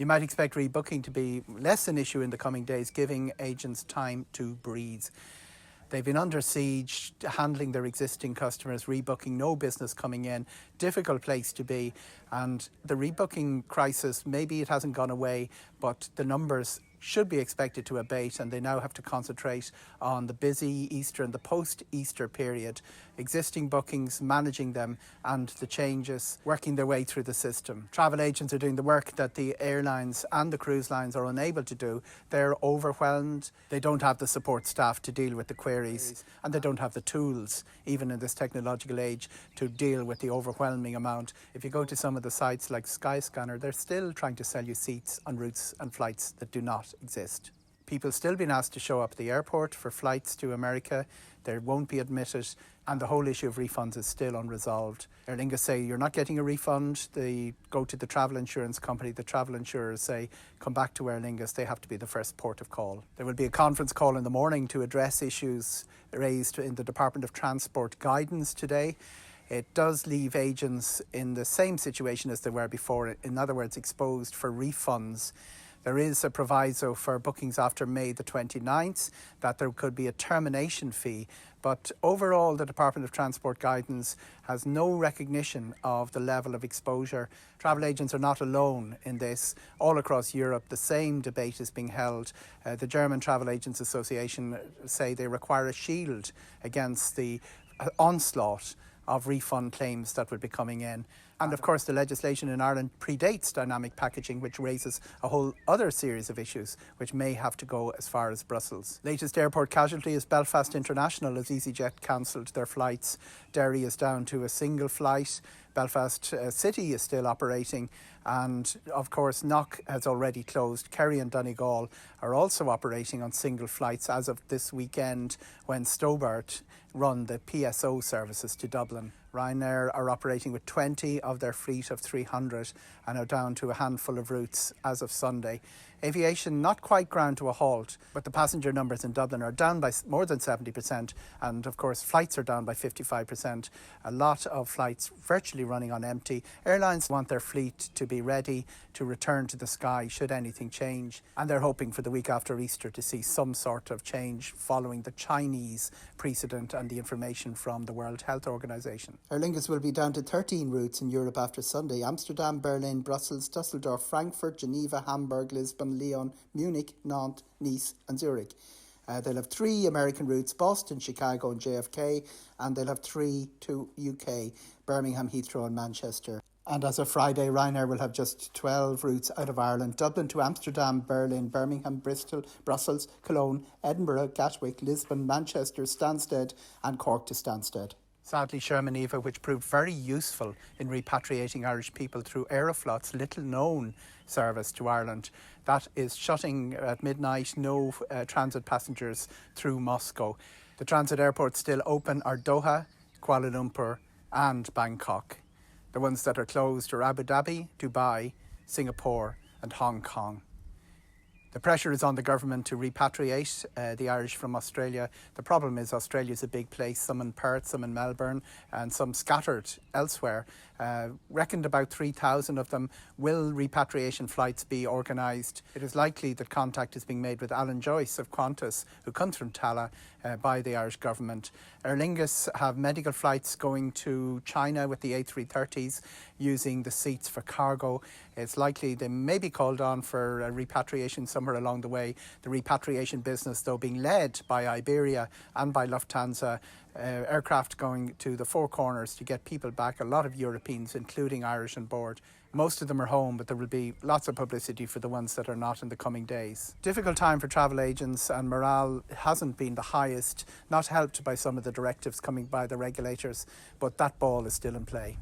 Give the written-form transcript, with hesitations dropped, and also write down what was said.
You might expect rebooking to be less an issue in the coming days, giving agents time to breathe. They've been under siege, handling their existing customers, rebooking, no business coming in, difficult place to be. And the rebooking crisis, maybe it hasn't gone away, but the numbers should be expected to abate, and they now have to concentrate on the busy Easter and the post-Easter period, existing bookings, managing them, and the changes, working their way through the system. Travel agents are doing the work that the airlines and the cruise lines are unable to do. They're overwhelmed, they don't have the support staff to deal with the queries, and they don't have the tools, even in this technological age, to deal with the overwhelming amount. If you go to some of the sites like Skyscanner, they're still trying to sell you seats on routes and flights that do not exist. People still being asked to show up at the airport for flights to America. They won't be admitted, and the whole issue of refunds is still unresolved. Aer Lingus say you're not getting a refund. They go to the travel insurance company. The travel insurers say come back to Aer Lingus. They have to be the first port of call. There will be a conference call in the morning to address issues raised in the Department of Transport guidance today. It does leave agents in the same situation as they were before, in other words, exposed for refunds. There is a proviso for bookings after May the 29th that there could be a termination fee, but overall the Department of Transport guidance has no recognition of the level of exposure. Travel agents are not alone in this. All across Europe the same debate is being held. The German Travel Agents Association say they require a shield against the onslaught of refund claims that will be coming in. And of course the legislation in Ireland predates dynamic packaging, which raises a whole other series of issues which may have to go as far as Brussels. Latest airport casualty is Belfast International as EasyJet cancelled their flights. Derry is down to a single flight. Belfast City is still operating, and of course Knock has already closed. Kerry and Donegal are also operating on single flights as of this weekend, when Stobart run the PSO services to Dublin. Ryanair are operating with 20 of their fleet of 300 and are down to a handful of routes as of Sunday. Aviation not quite ground to a halt, but the passenger numbers in Dublin are down by more than 70%, and of course flights are down by 55%. A lot of flights virtually running on empty. Airlines want their fleet to be ready to return to the sky should anything change, and they're hoping for the week after Easter to see some sort of change following the Chinese precedent and the information from the World Health Organization. Aer Lingus will be down to 13 routes in Europe after Sunday: Amsterdam, Berlin, Brussels, Dusseldorf, Frankfurt, Geneva, Hamburg, Lisbon, Lyon, Munich, Nantes, Nice and Zurich. They'll have 3 American routes: Boston, Chicago and JFK, and they'll have 3 to UK: Birmingham, Heathrow and Manchester. And as of Friday, Ryanair will have just 12 routes out of Ireland: Dublin to Amsterdam, Berlin, Birmingham, Bristol, Brussels, Cologne, Edinburgh, Gatwick, Lisbon, Manchester, Stansted and Cork to Stansted. Sadly, Sherman Eva, which proved very useful in repatriating Irish people through Aeroflot's little-known service to Ireland, that is shutting at midnight. No transit passengers through Moscow. The transit airports still open are Doha, Kuala Lumpur and Bangkok. The ones that are closed are Abu Dhabi, Dubai, Singapore and Hong Kong. The pressure is on the government to repatriate the Irish from Australia. The problem is Australia's a big place, some in Perth, some in Melbourne and some scattered elsewhere. Reckoned about 3,000 of them. Will repatriation flights be organised? It is likely that contact is being made with Alan Joyce of Qantas, who comes from Tallaght, by the Irish government. Aer Lingus have medical flights going to China with the A330s using the seats for cargo. It's likely they may be called on for repatriation somewhere along the way. The repatriation business, though, being led by Iberia and by Lufthansa, aircraft going to the Four Corners to get people back, a lot of Europeans, including Irish, on board. Most of them are home, but there will be lots of publicity for the ones that are not in the coming days. Difficult time for travel agents, and morale hasn't been the highest, not helped by some of the directives coming by the regulators, but that ball is still in play.